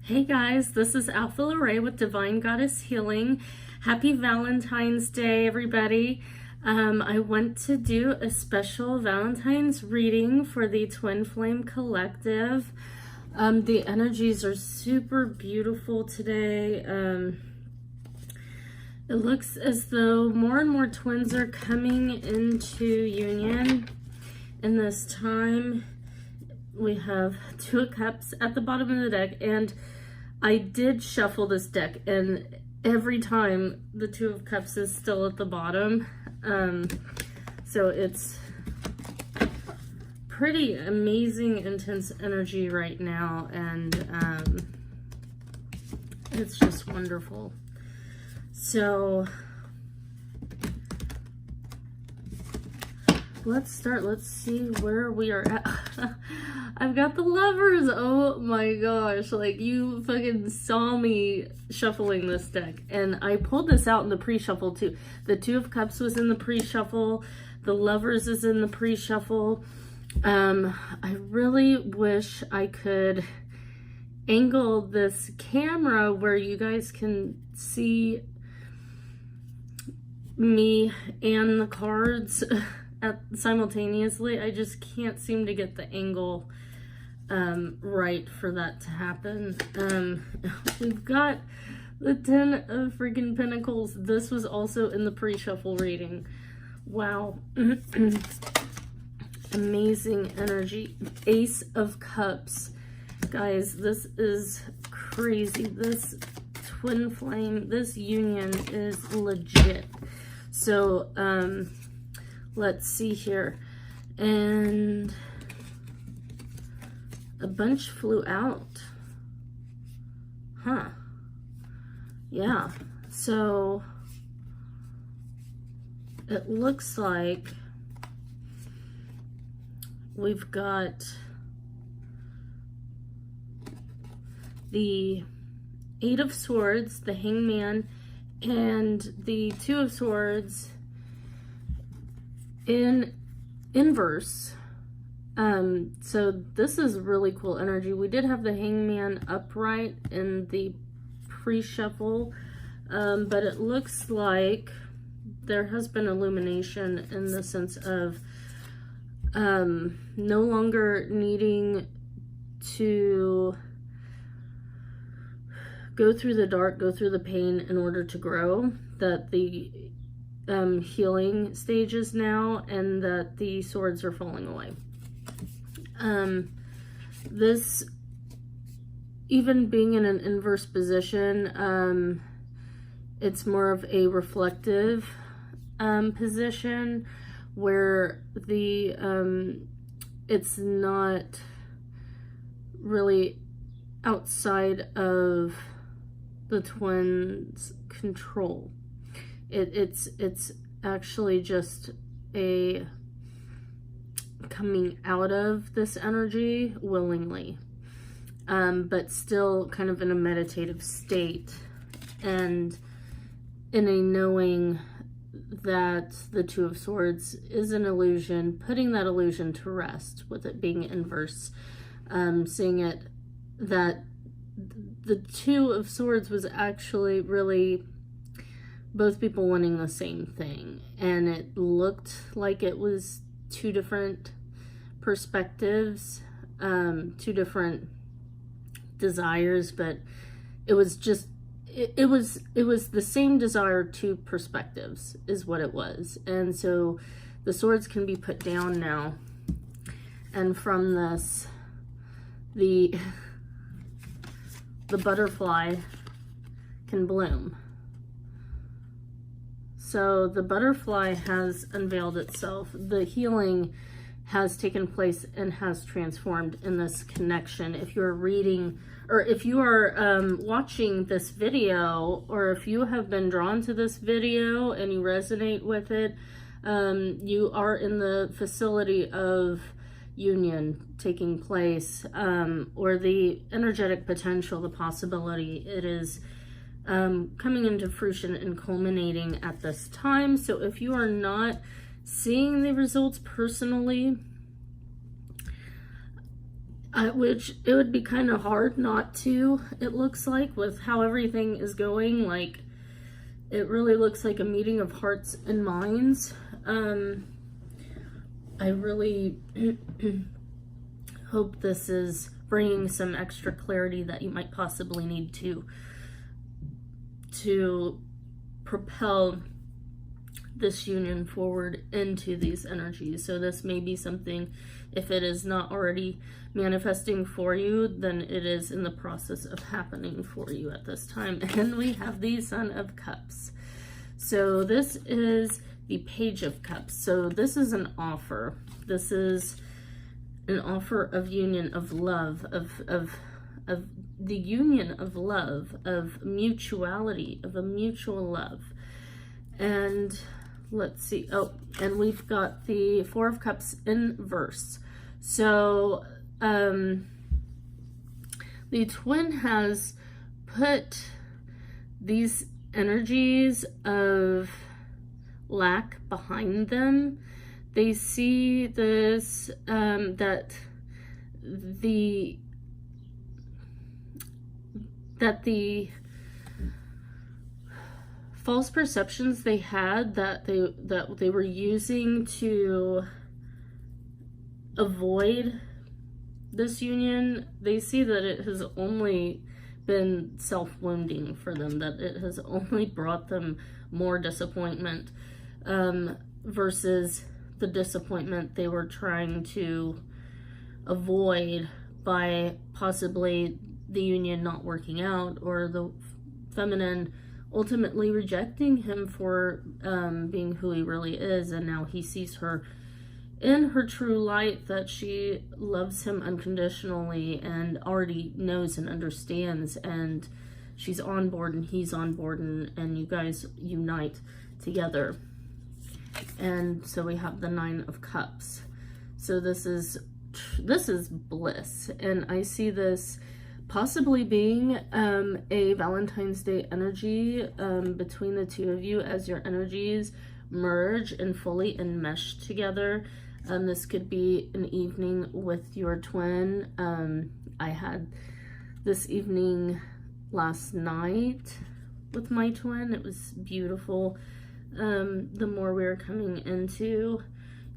Hey guys, this is Alpha Lorraine with Divine Goddess Healing. Happy Valentine's Day, everybody. I went to do a special Valentine's reading for the Twin Flame Collective. The energies are super beautiful today. It looks as though more and more twins are coming into union in this time. We have Two of Cups at the bottom of the deck, and I did shuffle this deck, and every time the Two of Cups is still at the bottom. So it's pretty amazing, intense energy right now, and it's just wonderful. So let's start. Let's see where we are at. I've got the Lovers. Oh my gosh. Like, you fucking saw me shuffling this deck. And I pulled this out in the pre-shuffle too. The Two of Cups was in the pre-shuffle. The Lovers is in the pre-shuffle. I really wish I could angle this camera where you guys can see me and the cards simultaneously. I just can't seem to get the angle right for that to happen. We've got the 10 of freaking Pentacles. This was also in the pre-shuffle reading. Wow. Amazing energy. Ace of Cups. Guys, this is crazy. This twin flame, this union is legit. So, let's see here. And a bunch flew out. Huh. Yeah. So it looks like we've got the Eight of Swords, the Hangman, and the Two of Swords in inverse. So this is really cool energy. We did have the Hangman upright in the pre-shuffle, but it looks like there has been illumination in the sense of no longer needing to go through the dark, go through the pain in order to grow, that the healing stages now, and that the swords are falling away. This, even being in an inverse position, it's more of a reflective position where the it's not really outside of the twins' control. It's actually just a coming out of this energy willingly, but still kind of in a meditative state and in a knowing that the Two of Swords is an illusion, putting that illusion to rest with it being inverse, seeing it that the Two of Swords was actually really both people wanting the same thing, and it looked like it was two different perspectives, two different desires, but it was just it was the same desire, two perspectives is what it was. And so the swords can be put down now, and from this the butterfly can bloom. So the butterfly has unveiled itself. The healing has taken place and has transformed in this connection. If you're reading, or if you are watching this video, or if you have been drawn to this video and you resonate with it, you are in the facility of union taking place, or the energetic potential, the possibility. It is coming into fruition and culminating at this time. So if you are not seeing the results personally, which it would be kind of hard not to, it looks like, with how everything is going. Like, it really looks like a meeting of hearts and minds. I really hope this is bringing some extra clarity that you might possibly need to propel this union forward into these energies. So this may be something, if it is not already manifesting for you, then it is in the process of happening for you at this time. And we have the Son of Cups. So this is the Page of Cups. So this is an offer. This is an offer of union, of love, of the union of love, of mutuality, of a mutual love. And let's see. Oh, and we've got the Four of Cups in verse. So the twin has put these energies of lack behind them. They see this, that the false perceptions they had, that they were using to avoid this union, they see that it has only been self-wounding for them, that it has only brought them more disappointment, versus the disappointment they were trying to avoid by possibly the union not working out, or the feminine ultimately rejecting him for being who he really is. And now he sees her in her true light, that she loves him unconditionally and already knows and understands, and she's on board and he's on board, and you guys unite together. And so we have the Nine of Cups. So this is bliss, and I see this possibly being a Valentine's Day energy between the two of you, as your energies merge and fully enmesh together. This could be an evening with your twin. I had this evening last night with my twin. It was beautiful. The more we are coming into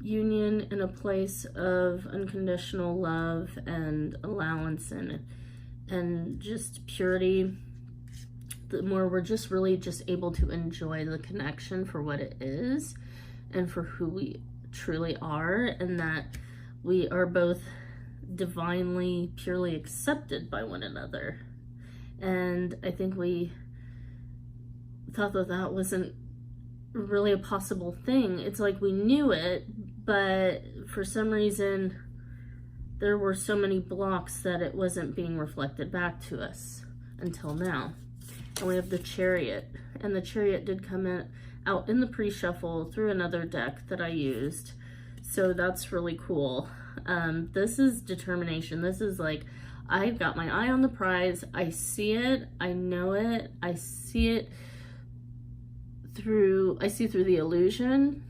union in a place of unconditional love and allowance and just purity, the more we're just really just able to enjoy the connection for what it is and for who we truly are, and that we are both divinely, purely accepted by one another. And I think we thought that wasn't really a possible thing. It's like we knew it, but for some reason there were so many blocks that it wasn't being reflected back to us until now. And we have the Chariot, and the Chariot did come out in the pre-shuffle through another deck that I used, so that's really cool. This is determination. This is like, I've got my eye on the prize. I see it, I know it, I see through the illusion.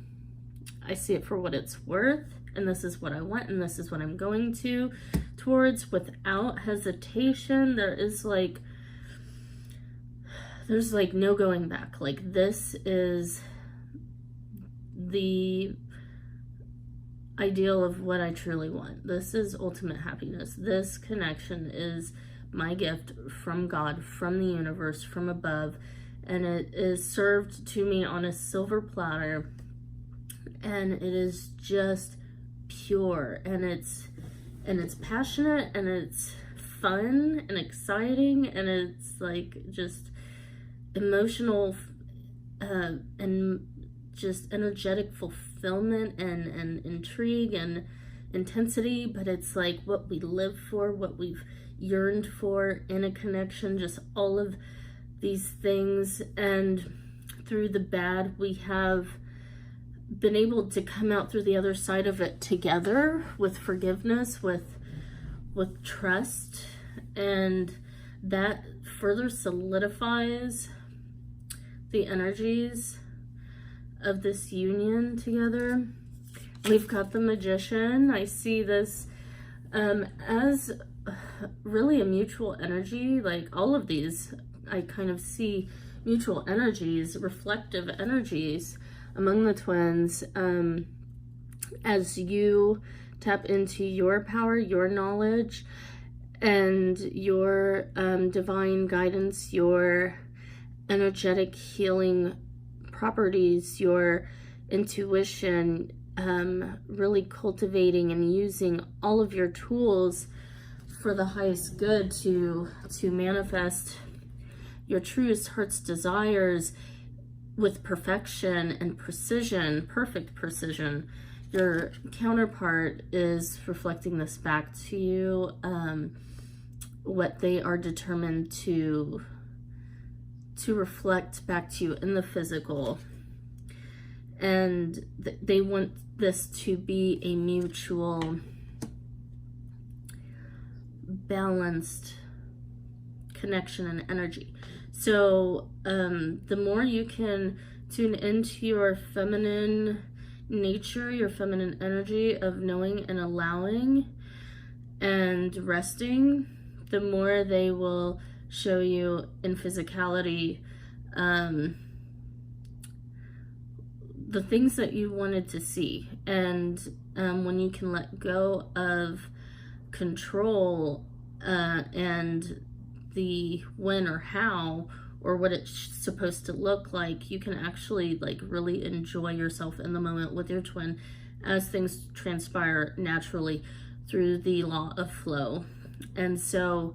I see it for what it's worth, and this is what I want, and this is what I'm going towards without hesitation. There's like no going back. Like, this is the ideal of what I truly want. This is ultimate happiness. This connection is my gift from God, from the universe, from above, and it is served to me on a silver platter, and it is just pure, and it's passionate, and it's fun and exciting, and it's like just emotional and just energetic fulfillment and intrigue and intensity. But it's like what we live for, what we've yearned for in a connection, just all of these things. And through the bad, we have been able to come out through the other side of it together, with forgiveness, with trust, and that further solidifies the energies of this union together. We've got the Magician. I see this As really a mutual energy, like all of these, I kind of see mutual energies, reflective energies among the twins, as you tap into your power, your knowledge, and your divine guidance, your energetic healing properties, your intuition, really cultivating and using all of your tools for the highest good to manifest your truest heart's desires with perfection and precision, perfect precision. Your counterpart is reflecting this back to you, what they are determined to reflect back to you in the physical. And they want this to be a mutual, balanced connection and energy. So the more you can tune into your feminine nature, your feminine energy of knowing and allowing and resting, the more they will show you in physicality the things that you wanted to see. And when you can let go of control and the when or how or what it's supposed to look like, you can actually like really enjoy yourself in the moment with your twin as things transpire naturally through the law of flow. And so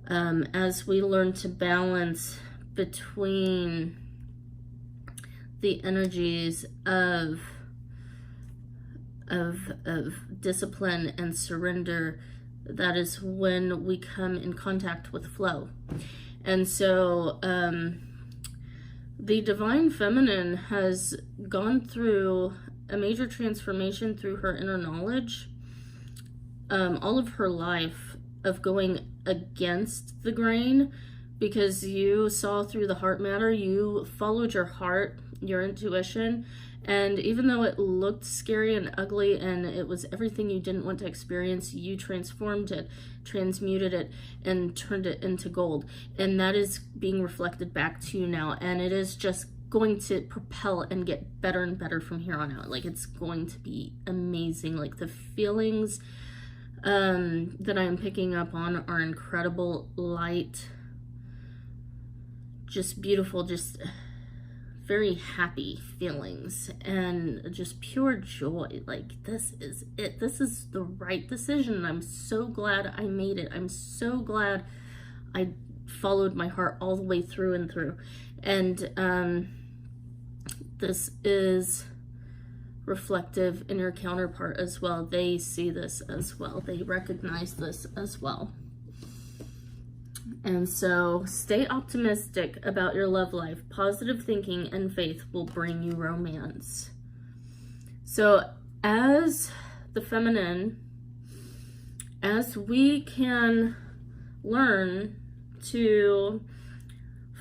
as we learn to balance between the energies of discipline and surrender, that is when we come in contact with flow. And so the divine feminine has gone through a major transformation through her inner knowledge, all of her life, of going against the grain, because you saw through the heart matter, you followed your heart, your intuition, and even though it looked scary and ugly and it was everything you didn't want to experience, you transformed it, transmuted it, and turned it into gold. And that is being reflected back to you now, and it is just going to propel and get better and better from here on out. Like, it's going to be amazing. Like, the feelings that I'm picking up on are incredible, light, just beautiful, just very happy feelings, and just pure joy. Like, this is it. This is the right decision. I'm so glad I made it. I'm so glad I followed my heart all the way through and through. And this is reflective in your counterpart as well. They see this as well. They recognize this as well. And so stay optimistic about your love life. Positive thinking and faith will bring you romance. So as the feminine, as we can learn to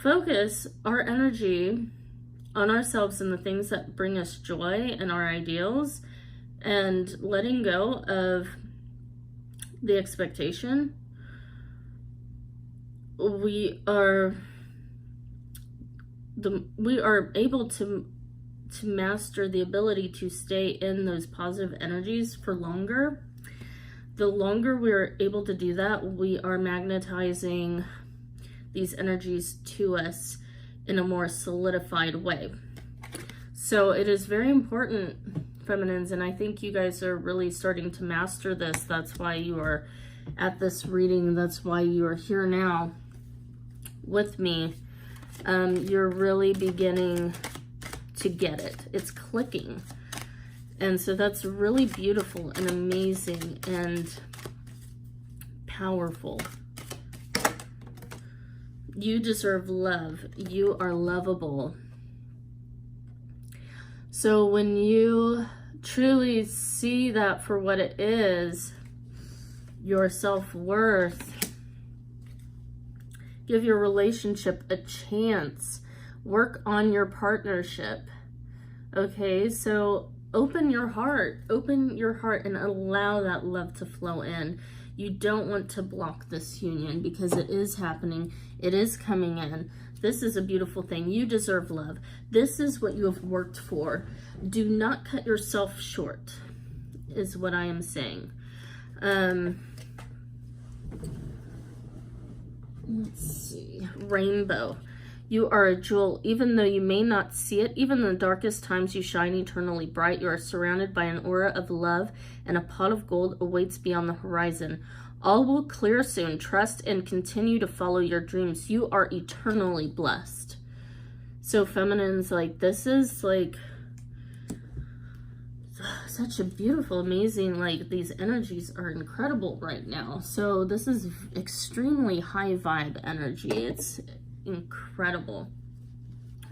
focus our energy on ourselves and the things that bring us joy and our ideals, and letting go of the expectation, we are able to master the ability to stay in those positive energies for longer. The longer we're able to do that, we are magnetizing these energies to us in a more solidified way. So it is very important, feminines, and I think you guys are really starting to master this. That's why you are at this reading. That's why you are here now with me. You're really beginning to get it. It's clicking. And so that's really beautiful and amazing and powerful. You deserve love. You are lovable. So when you truly see that for what it is, your self-worth, give your relationship a chance. Work on your partnership. Okay, so open your heart and allow that love to flow in. You don't want to block this union because it is happening. It is coming in. This is a beautiful thing. You deserve love. This is what you have worked for. Do not cut yourself short, is what I am saying. Let's see. Rainbow. You are a jewel. Even though you may not see it, even in the darkest times you shine eternally bright. You are surrounded by an aura of love, and a pot of gold awaits beyond the horizon. All will clear soon. Trust and continue to follow your dreams. You are eternally blessed. So feminines, like, this is like such a beautiful, amazing, like, these energies are incredible right now. So this is extremely high vibe energy. It's incredible.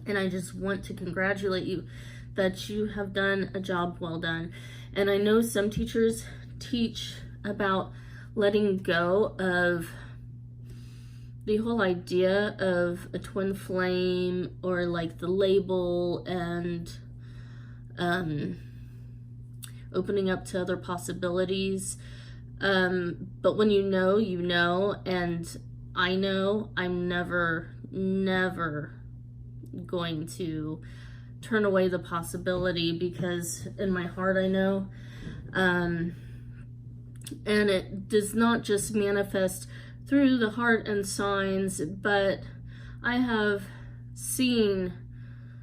And I just want to congratulate you that you have done a job well done. And I know some teachers teach about letting go of the whole idea of a twin flame, or like the label, and opening up to other possibilities. But when you know, and I know I'm never going to turn away the possibility, because in my heart I know. And it does not just manifest through the heart and signs, but I have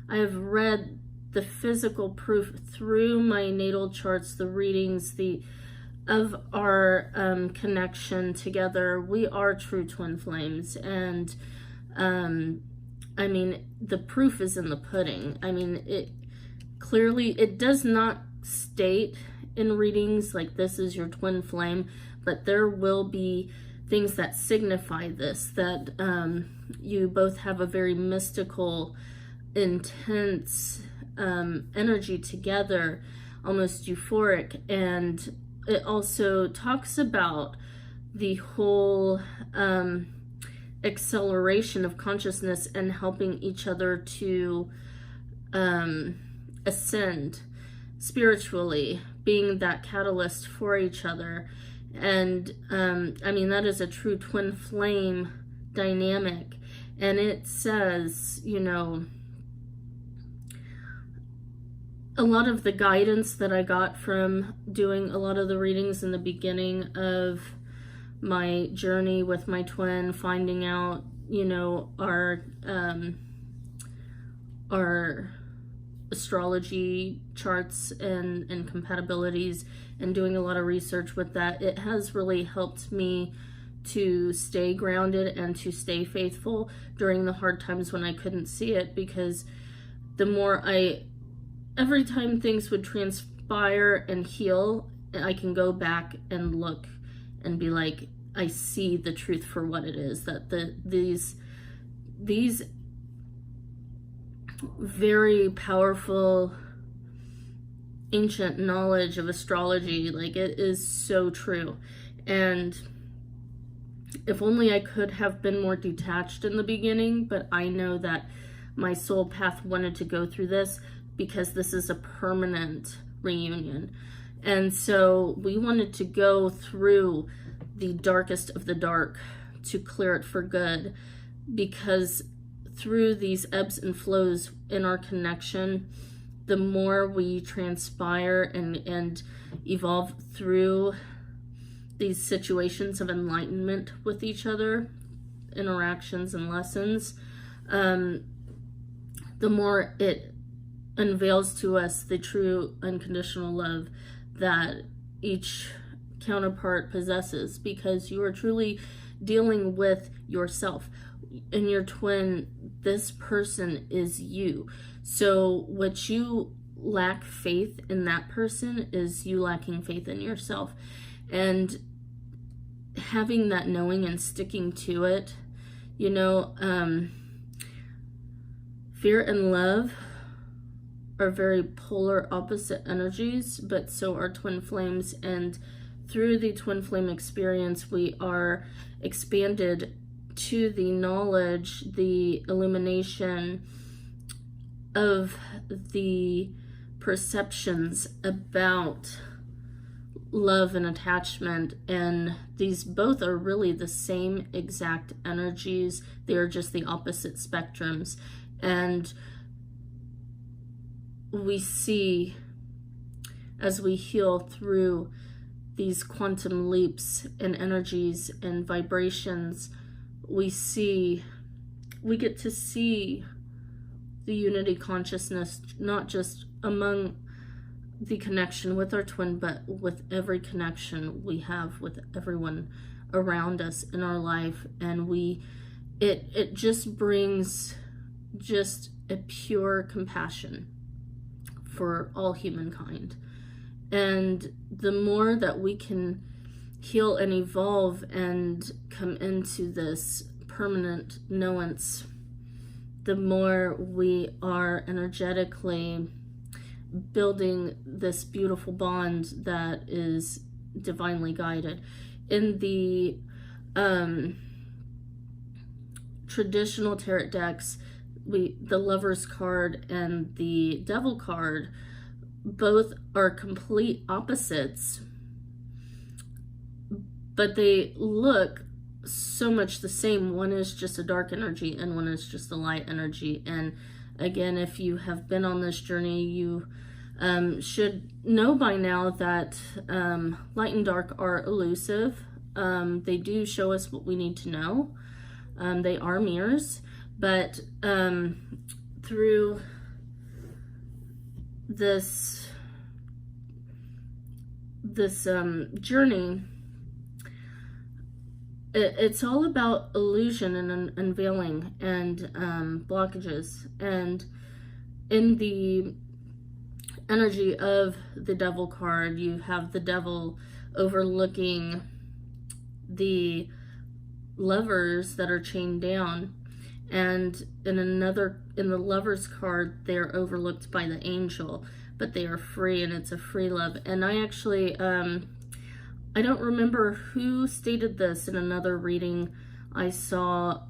read the physical proof through my natal charts, the readings, of our connection together. We are true twin flames, and I mean, the proof is in the pudding. I mean, it does not state in readings like this is your twin flame, but there will be things that signify this, that you both have a very mystical, intense energy together, almost euphoric. And it also talks about the whole acceleration of consciousness and helping each other to ascend spiritually, being that catalyst for each other. And I mean, that is a true twin flame dynamic. And it says, you know, a lot of the guidance that I got from doing a lot of the readings in the beginning of my journey with my twin, finding out, you know, our astrology charts and compatibilities, and doing a lot of research with that, it has really helped me to stay grounded and to stay faithful during the hard times when I couldn't see it. Because the more every time things would transpire and heal, I can go back and look and be like, I see the truth for what it is, that these very powerful ancient knowledge of astrology, like, it is so true. And if only I could have been more detached in the beginning, but I know that my soul path wanted to go through this because this is a permanent reunion. And so we wanted to go through the darkest of the dark to clear it for good, because through these ebbs and flows in our connection, the more we transpire and evolve through these situations of enlightenment with each other, interactions and lessons, the more it unveils to us the true unconditional love that each counterpart possesses, because you are truly dealing with yourself. In your twin, this person is you. So what you lack faith in that person is you lacking faith in yourself. And having that knowing and sticking to it, you know, fear and love are very polar opposite energies, but so are twin flames. And through the twin flame experience, we are expanded to the knowledge, the illumination of the perceptions about love and attachment, and these both are really the same exact energies. They are just the opposite spectrums. And we see, as we heal through these quantum leaps and energies and vibrations, we get to see the unity consciousness, not just among the connection with our twin, but with every connection we have with everyone around us in our life. And it just brings just a pure compassion for all humankind. And the more that we can heal and evolve and come into this permanent knowance, the more we are energetically building this beautiful bond that is divinely guided. In the traditional tarot decks, the Lover's card and the Devil card, both are complete opposites, but they look so much the same. One is just a dark energy and one is just a light energy. And again, if you have been on this journey, you should know by now that light and dark are elusive. They do show us what we need to know. They are mirrors, but through this journey, it's all about illusion and unveiling and blockages. And in the energy of the Devil card, you have the Devil overlooking the lovers that are chained down, and in the Lover's card, they're overlooked by the angel, but they are free, and it's a free love. And I actually I don't remember who stated this in another reading I saw,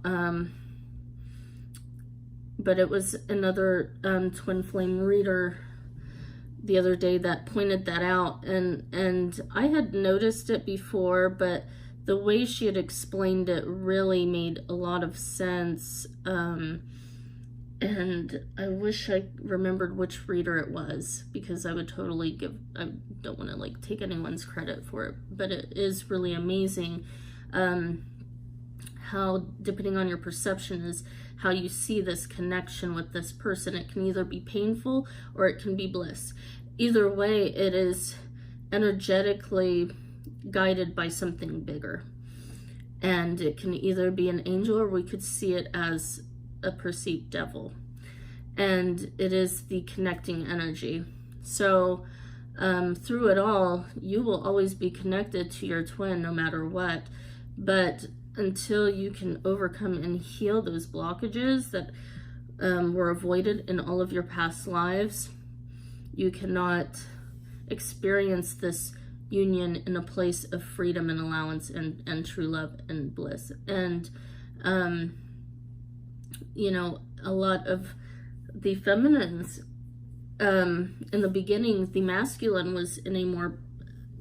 but it was another twin flame reader the other day that pointed that out, and I had noticed it before, but the way she had explained it really made a lot of sense. And I wish I remembered which reader it was, because I would totally I don't want to like take anyone's credit for it, but it is really amazing how, depending on your perception, is how you see this connection with this person. It can either be painful or it can be bliss. Either way, it is energetically guided by something bigger. And it can either be an angel, or we could see it as a perceived devil. And it is the connecting energy. So through it all, you will always be connected to your twin no matter what. But until you can overcome and heal those blockages that were avoided in all of your past lives, you cannot experience this union in a place of freedom and allowance and true love and bliss. And you know, a lot of the feminines, in the beginning, the masculine was in a more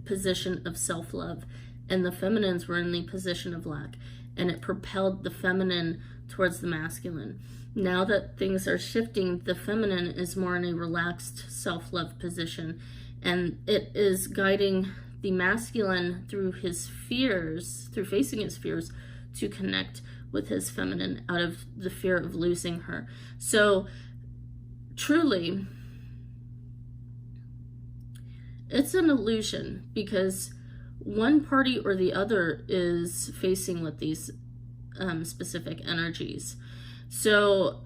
position of self-love, and the feminines were in the position of lack, and it propelled the feminine towards the masculine. Now that things are shifting, the feminine is more in a relaxed self-love position, and it is guiding the masculine through his fears, through facing his fears, to connect with his feminine out of the fear of losing her. So truly, it's an illusion, because one party or the other is facing with these specific energies. So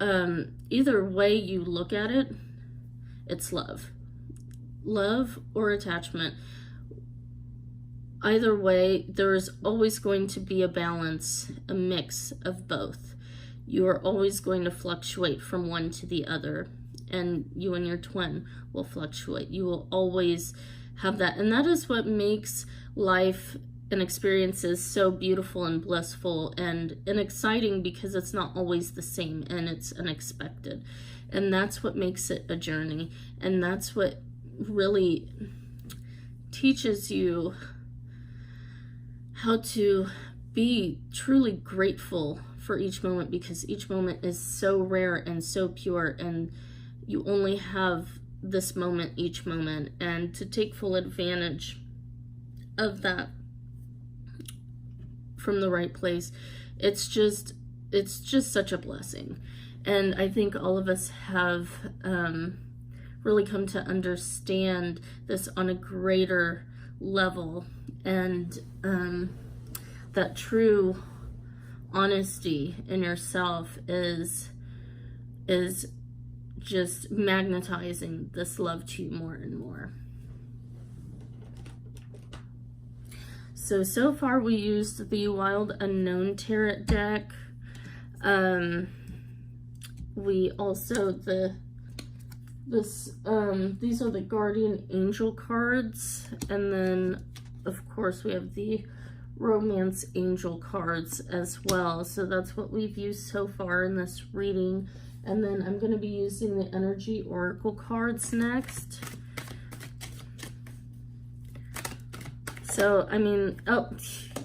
either way you look at it, it's love or attachment. Either way, there's always going to be a balance, a mix of both. You are always going to fluctuate from one to the other, and you and your twin will fluctuate. You will always have that, and that is what makes life an experience is so beautiful and blissful and exciting because it's not always the same and it's unexpected. And that's what makes it a journey. And that's what really teaches you how to be truly grateful for each moment, because each moment is so rare and so pure, and you only have this moment each moment, and to take full advantage of that from the right place, it's just such a blessing. And I think all of us have really come to understand this on a greater level, and that true honesty in yourself is just magnetizing this love to you more and more. So far we used the Wild Unknown Tarot deck. We also, these are the Guardian Angel cards, and then of course we have the Romance Angel cards as well. So that's what we've used so far in this reading. And then I'm going to be using the Energy Oracle cards next. So, I mean, oh,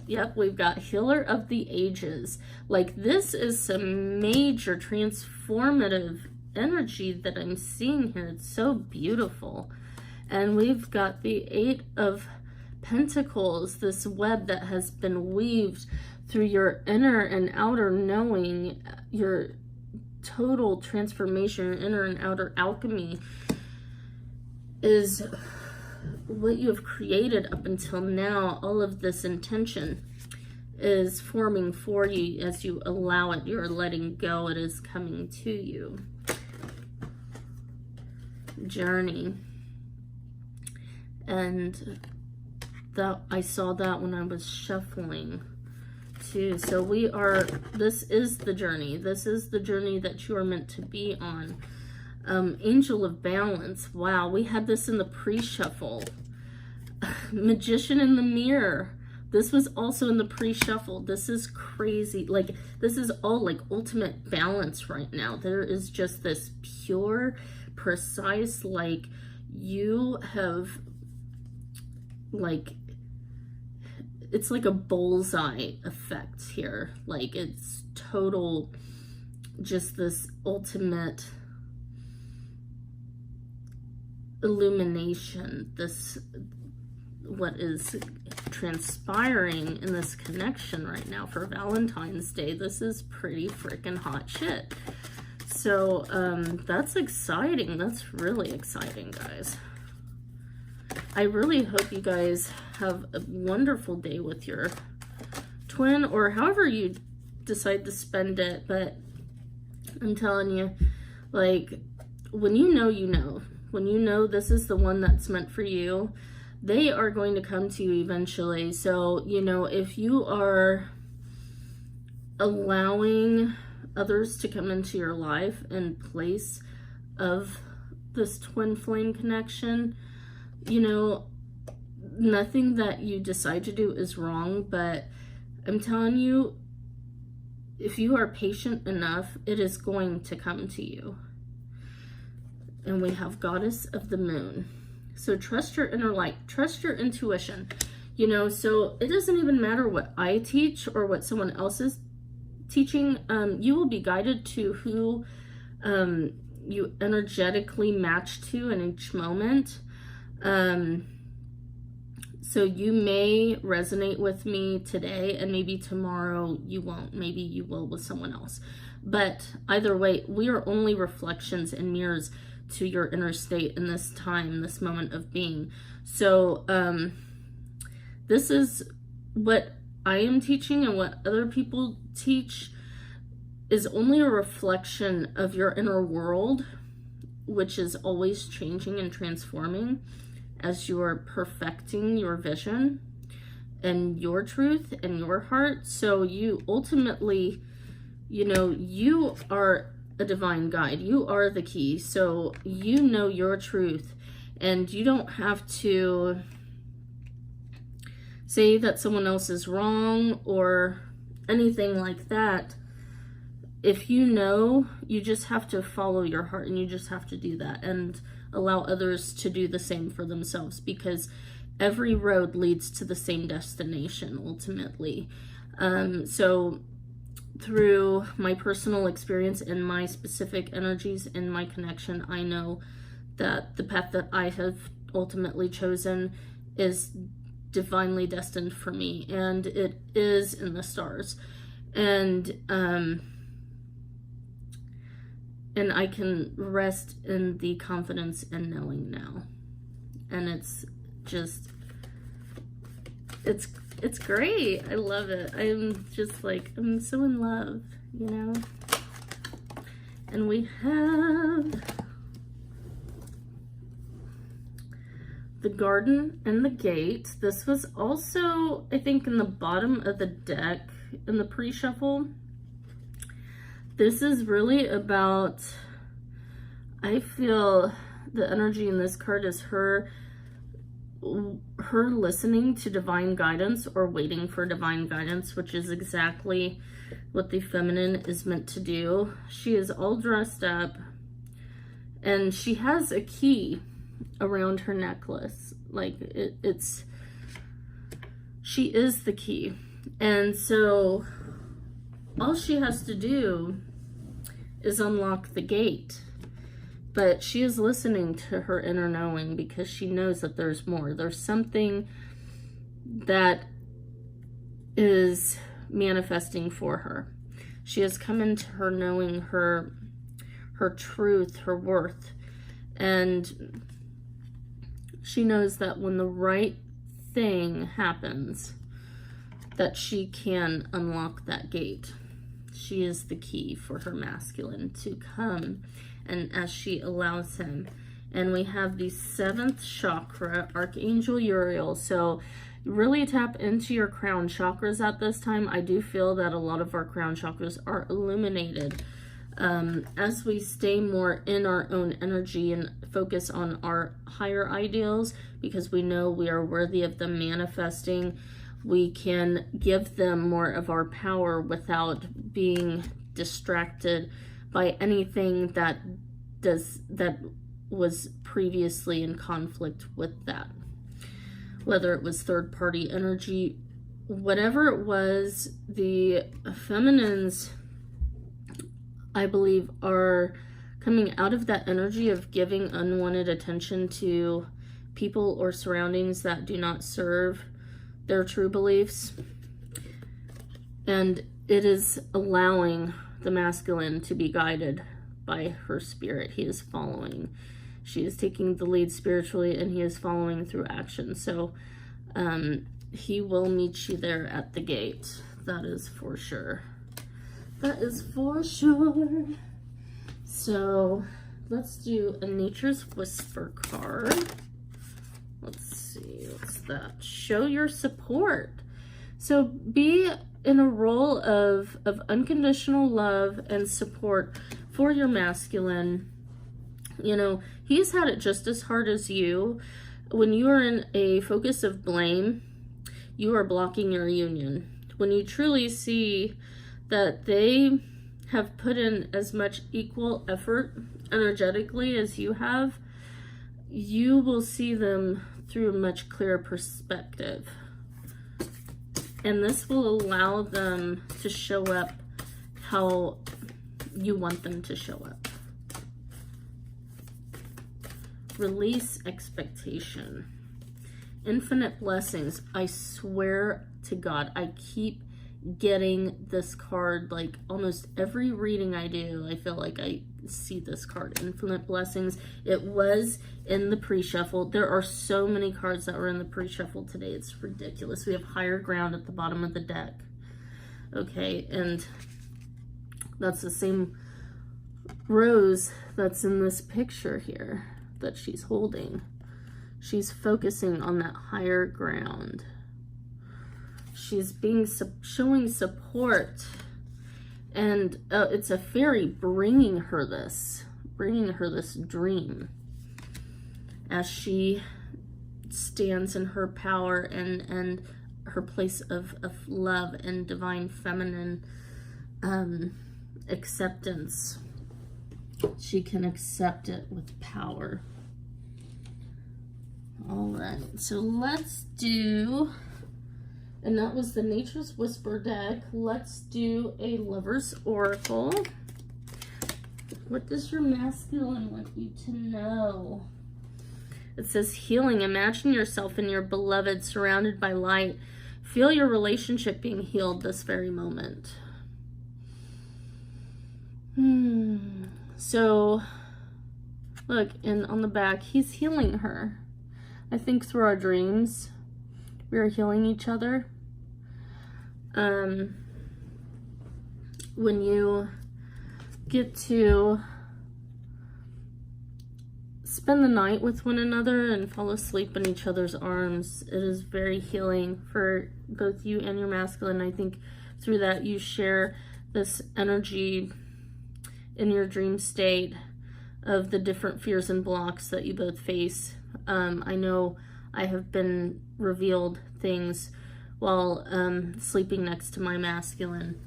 yep, we've got Healer of the Ages. Like, this is some major transformative energy that I'm seeing here. It's so beautiful. And we've got the Eight of Pentacles, this web that has been weaved through your inner and outer knowing, your total transformation, inner and outer alchemy is what you have created up until now. All of this intention is forming for you as you allow it. You're letting go. It is coming to you. Journey. And that I saw that when I was shuffling too. So this is the journey. This is the journey that you are meant to be on. Angel of Balance. Wow, we had this in the pre-shuffle. Magician in the Mirror. This was also in the pre-shuffle. This is crazy. Like, this is all like ultimate balance right now. There is just this pure, precise, like, you have, like, it's like a bullseye effect here. Like, it's total, just this ultimate illumination. This, what is transpiring in this connection right now for Valentine's Day. This is pretty freaking hot shit. So, that's exciting. That's really exciting, guys. I really hope you guys have a wonderful day with your twin, or however you decide to spend it. But I'm telling you, like, when you know, you know. When you know this is the one that's meant for you, they are going to come to you eventually. So, you know, if you are allowing others to come into your life in place of this twin flame connection, you know, nothing that you decide to do is wrong, but I'm telling you, if you are patient enough, it is going to come to you. And we have Goddess of the Moon. So trust your inner light, trust your intuition, you know. So it doesn't even matter what I teach or what someone else is teaching. You will be guided to who you energetically match to in each moment. So you may resonate with me today, and maybe tomorrow you won't. Maybe you will with someone else. But either way, we are only reflections and mirrors to your inner state in this time, this moment of being. So this is what I am teaching, and what other people teach is only a reflection of your inner world, which is always changing and transforming as you are perfecting your vision and your truth and your heart. So you ultimately, you know, you are a divine guide. You are the key. So you know your truth, and you don't have to say that someone else is wrong or anything like that. If you know, you just have to follow your heart, and you just have to do that and allow others to do the same for themselves, because every road leads to the same destination ultimately. So through my personal experience and my specific energies and my connection, I know that the path that I have ultimately chosen is divinely destined for me, and it is in the stars. And I can rest in the confidence and knowing now. And it's just, it's great. I love it. I'm just like, I'm so in love, you know? And we have the garden and the gate. This was also, I think, in the bottom of the deck in the pre-shuffle. This is really about, I feel the energy in this card is her listening to divine guidance or waiting for divine guidance, which is exactly what the feminine is meant to do. She is all dressed up and she has a key around her necklace. Like she is the key. And so all she has to do is unlock the gate. But she is listening to her inner knowing, because she knows that there's more. There's something that is manifesting for her. She has come into her knowing her truth, her worth. And she knows that when the right thing happens, that she can unlock that gate. She is the key for her masculine to come, and as she allows him. And we have the 7th chakra, Archangel Uriel. So really tap into your crown chakras at this time. I do feel that a lot of our crown chakras are illuminated. As we stay more in our own energy and focus on our higher ideals, because we know we are worthy of them manifesting, we can give them more of our power without being distracted by anything that was previously in conflict with that. Whether it was third-party energy, whatever it was, the feminines, I believe, are coming out of that energy of giving unwanted attention to people or surroundings that do not serve their true beliefs. And it is allowing the masculine to be guided by her spirit. He is following. She is taking the lead spiritually, and he is following through action. So he will meet you there at the gate. That is for sure. That is for sure. So let's do a Nature's Whisper card. Let's see, what's that? Show your support. So be in a role of unconditional love and support for your masculine. You know, he's had it just as hard as you. When you are in a focus of blame, you are blocking your union. When you truly see that they have put in as much equal effort energetically as you have, you will see them through a much clearer perspective. And this will allow them to show up how you want them to show up. Release expectation. Infinite blessings. I swear to God, I keep getting this card like almost every reading I do. I feel like I see this card, Infinite Blessings. It was in the pre-shuffle. There are so many cards that were in the pre-shuffle today. It's ridiculous. We have Higher Ground at the bottom of the deck. Okay, and that's the same rose that's in this picture here that she's holding. She's focusing on that higher ground. She's showing support, and it's a fairy bringing her this dream as she stands in her power and her place of love and divine feminine acceptance. She can accept it with power. All right, so let's do, and that was the Nature's Whisper deck. Let's do a Lover's Oracle. What does your masculine want you to know? It says healing. Imagine yourself and your beloved surrounded by light. Feel your relationship being healed this very moment. So, look, and on the back, he's healing her. I think through our dreams, we are healing each other. When you get to spend the night with one another and fall asleep in each other's arms, it is very healing for both you and your masculine. I think through that you share this energy in your dream state of the different fears and blocks that you both face. I know I have been revealed things while sleeping next to my masculine.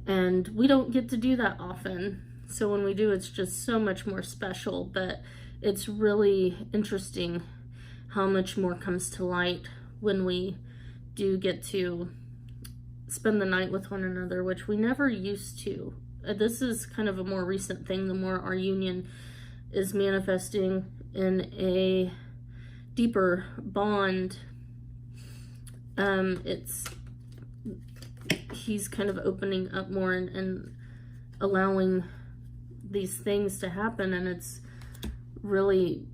And we don't get to do that often. So when we do, it's just so much more special. But it's really interesting how much more comes to light when we do get to spend the night with one another, which we never used to. This is kind of a more recent thing. The more our union is manifesting in a deeper bond, he's kind of opening up more and allowing these things to happen, and it's really,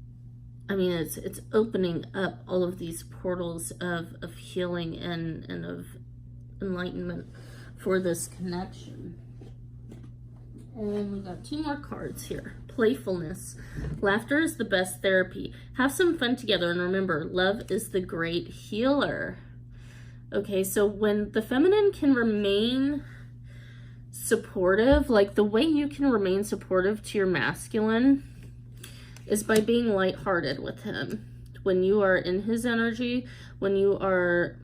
I mean, it's opening up all of these portals of healing and of enlightenment for this connection. And we got 2 more cards here. Playfulness. Laughter is the best therapy. Have some fun together, and remember, love is the great healer. Okay, so when the feminine can remain supportive, like the way you can remain supportive to your masculine is by being lighthearted with him. When you are in his energy, when you are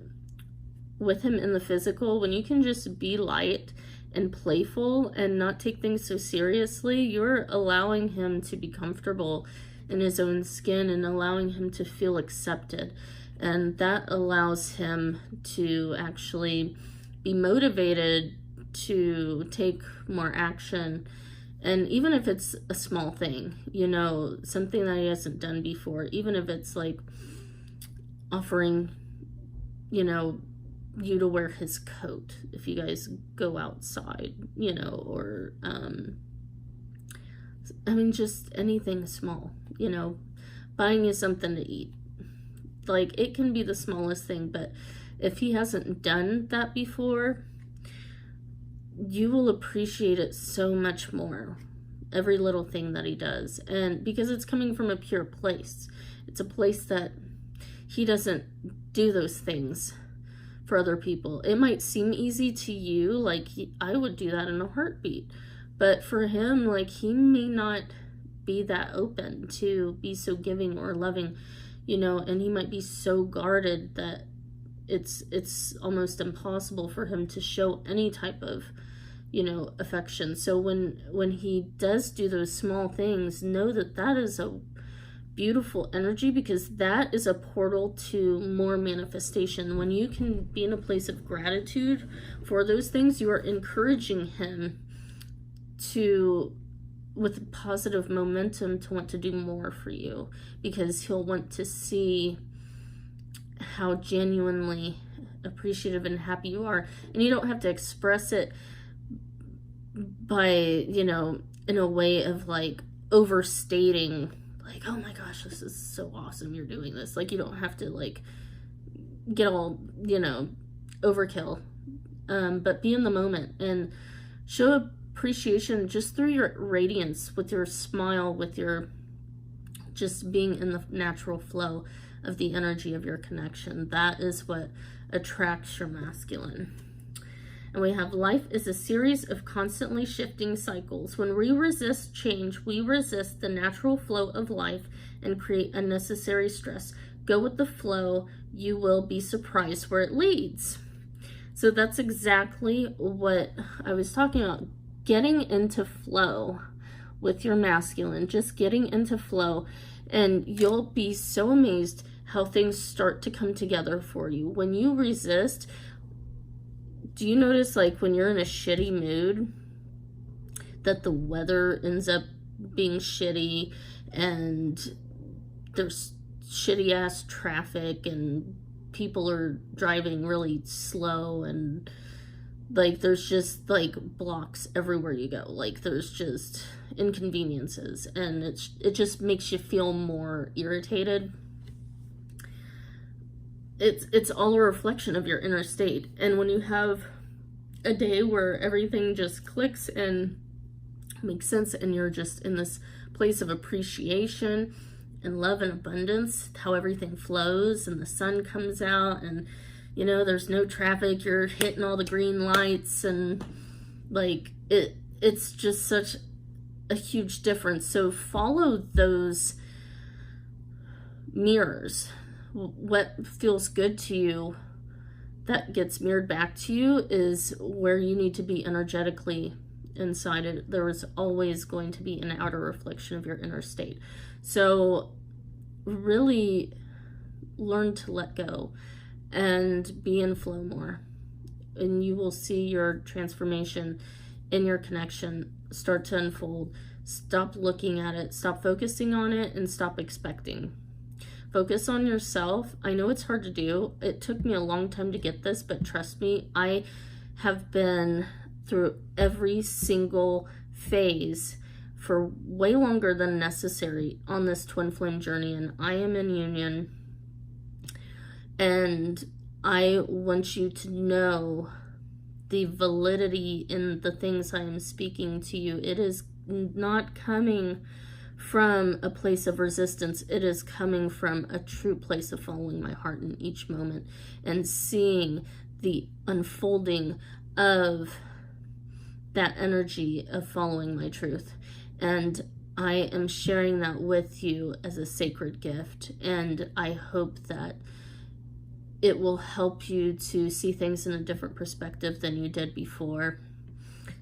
with him in the physical, when you can just be light and playful and not take things so seriously, you're allowing him to be comfortable in his own skin and allowing him to feel accepted. And that allows him to actually be motivated to take more action. And even if it's a small thing, you know, something that he hasn't done before, even if it's like offering, you know, you to wear his coat if you guys go outside, you know, or I mean, just anything small, you know, buying you something to eat. Like, it can be the smallest thing, but if he hasn't done that before, you will appreciate it so much more, every little thing that he does. And because it's coming from a pure place, it's a place that he doesn't do those things for other people. It might seem easy to you, like I would do that in a heartbeat, but for him, like, he may not be that open to be so giving or loving, you know, and he might be so guarded that it's almost impossible for him to show any type of, you know, affection. So when he does do those small things, know that that is a beautiful energy, because that is a portal to more manifestation. When you can be in a place of gratitude for those things, you are encouraging him to, with positive momentum, to want to do more for you, because he'll want to see how genuinely appreciative and happy you are. And you don't have to express it by, you know, in a way of like overstating, like, oh my gosh, this is so awesome, you're doing this. Like, you don't have to like get all, you know, overkill, but be in the moment and show appreciation just through your radiance, with your smile, with your just being in the natural flow of the energy of your connection. That is what attracts your masculine. And we have, life is a series of constantly shifting cycles. When we resist change, we resist the natural flow of life and create unnecessary stress. Go with the flow. you will be surprised where it leads. So that's exactly what I was talking about. Getting into flow with your masculine, just getting into flow, and you'll be so amazed how things start to come together for you. When you resist, do you notice, like, when you're in a shitty mood, that the weather ends up being shitty, and there's shitty ass traffic, and people are driving really slow, and like there's just like blocks everywhere you go, like there's just inconveniences, and it just makes you feel more irritated. It's all a reflection of your inner state. And when you have a day where everything just clicks and makes sense, and you're just in this place of appreciation and love and abundance, how everything flows and the sun comes out, and you know, there's no traffic, you're hitting all the green lights, and like it's just such a huge difference. So follow those mirrors. What feels good to you, that gets mirrored back to you, is where you need to be energetically inside it. There is always going to be an outer reflection of your inner state. So really learn to let go and be in flow more, and you will see your transformation in your connection start to unfold. Stop looking at it, stop focusing on it, and stop expecting. Focus on yourself. I know it's hard to do. It took me a long time to get this, but trust me, I have been through every single phase for way longer than necessary on this twin flame journey, and I am in union. And I want you to know the validity in the things I am speaking to you. It is not coming from a place of resistance. It is coming from a true place of following my heart in each moment and seeing the unfolding of that energy of following my truth. And I am sharing that with you as a sacred gift, and I hope that it will help you to see things in a different perspective than you did before.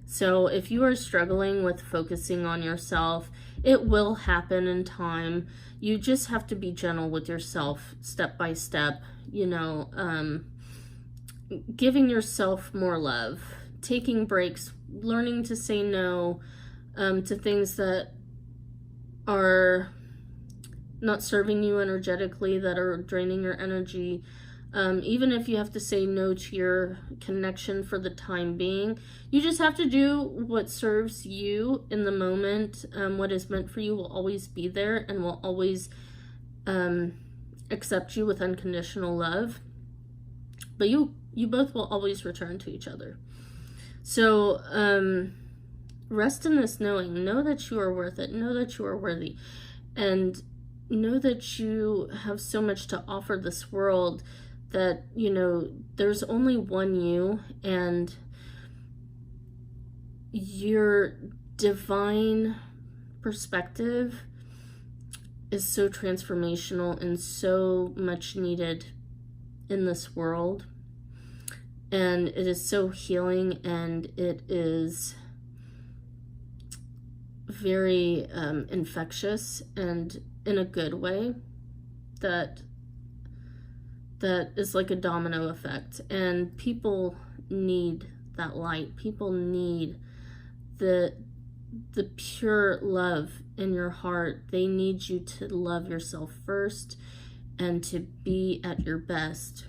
So if you are struggling with focusing on yourself, it will happen in time. You just have to be gentle with yourself, step by step, you know, giving yourself more love, taking breaks, learning to say no to things that are not serving you energetically, that are draining your energy. Even if you have to say no to your connection for the time being, you just have to do what serves you in the moment. What is meant for you will always be there and will always accept you with unconditional love. But you both will always return to each other. So rest in this knowing. Know that you are worth it. Know that you are worthy. And know that you have so much to offer this world, that, you know, there's only one you, and your divine perspective is so transformational and so much needed in this world. And it is so healing, and it is very infectious, and in a good way, that is like a domino effect. And people need that light. People need the pure love in your heart. They need you to love yourself first and to be at your best.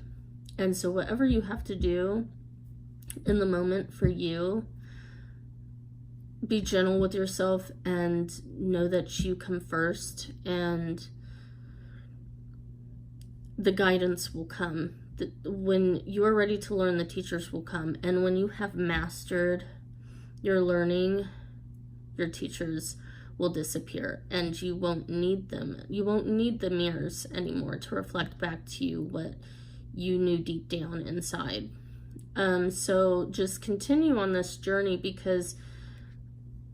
And so whatever you have to do in the moment for you, be gentle with yourself and know that you come first, and the guidance will come. When you are ready to learn, the teachers will come. And when you have mastered your learning, your teachers will disappear, and you won't need them. You won't need the mirrors anymore to reflect back to you what you knew deep down inside. So just continue on this journey, because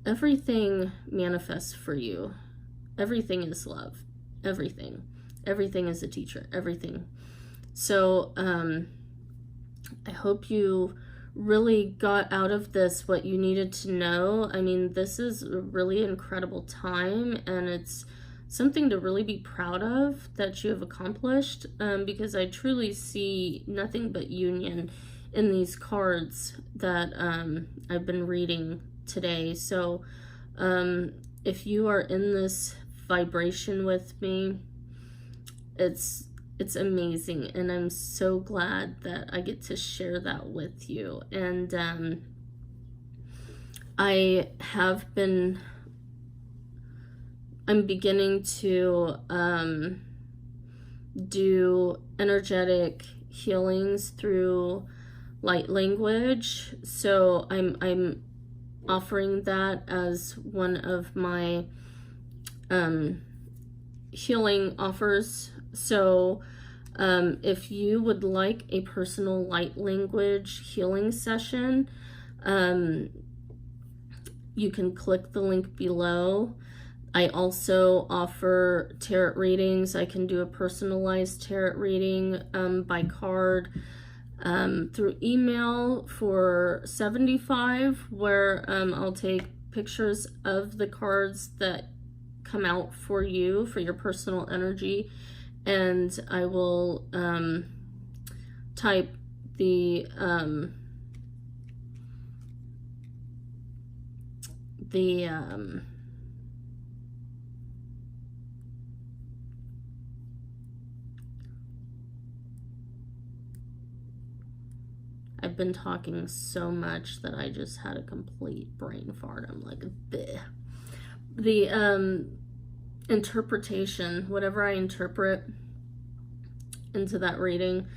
everything manifests for you. Everything is love. Everything is a teacher. Everything. So I hope you really got out of this what you needed to know. I mean, this is a really incredible time, and it's something to really be proud of that you have accomplished, because I truly see nothing but union in these cards that I've been reading today. So if you are in this vibration with me, it's amazing, and I'm so glad that I get to share that with you. And I'm beginning to do energetic healings through light language. So I'm offering that as one of my healing offers. So if you would like a personal light language healing session, you can click the link below. I also offer tarot readings. I can do a personalized tarot reading by card through email for $75, where I'll take pictures of the cards that come out for you for your personal energy, and I will type the I've been talking so much that I just had a complete brain fart. I'm like, bleh. The interpretation, whatever I interpret into that reading,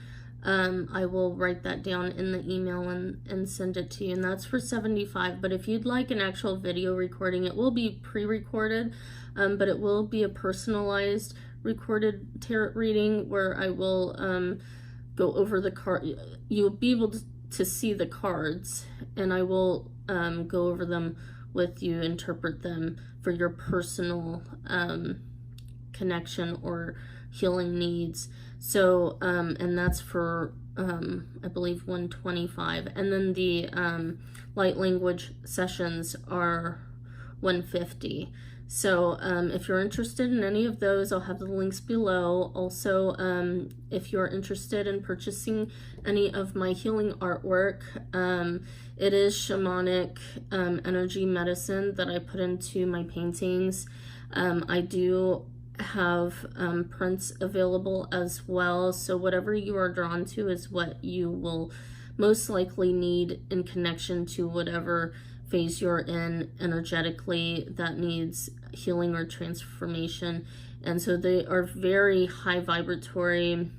I will write that down in the email and send it to you, and that's for $75. But if you'd like an actual video recording, it will be pre-recorded, but it will be a personalized recorded tarot reading where I will go over the card. You'll be able to see the cards, and I will go over them with you, interpret them for your personal connection or healing needs. So and that's for I believe $125, and then the light language sessions are $150. So if you're interested in any of those, I'll have the links below. Also, if you're interested in purchasing any of my healing artwork, it is shamanic energy medicine that I put into my paintings. I do have prints available as well, so whatever you are drawn to is what you will most likely need in connection to whatever phase you're in energetically that needs healing or transformation. And so they are very high vibratory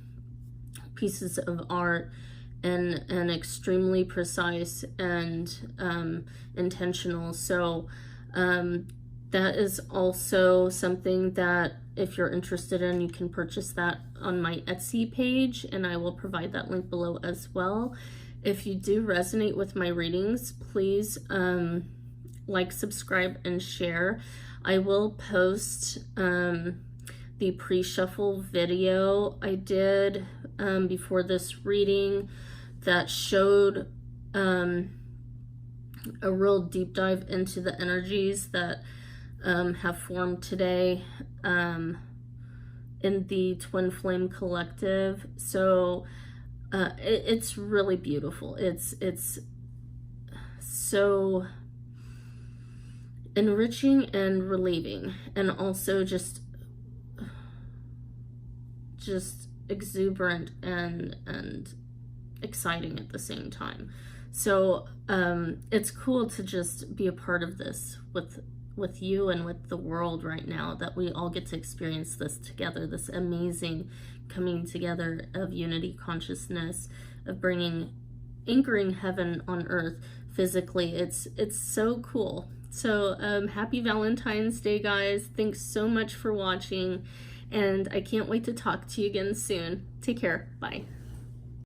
pieces of art, and extremely precise and intentional. So that is also something that if you're interested in, you can purchase that on my Etsy page, and I will provide that link below as well. If you do resonate with my readings, please like, subscribe, and share. I will post the pre-shuffle video I did before this reading that showed a real deep dive into the energies that have formed today in the Twin Flame Collective. So it's really beautiful. It's so enriching and relieving, and also just exuberant and exciting at the same time. So it's cool to just be a part of this with you and with the world right now, that we all get to experience this together, this amazing coming together of unity consciousness, of anchoring heaven on earth physically. It's so cool. So happy Valentine's Day, guys. Thanks so much for watching, and I can't wait to talk to you again soon. Take care. Bye.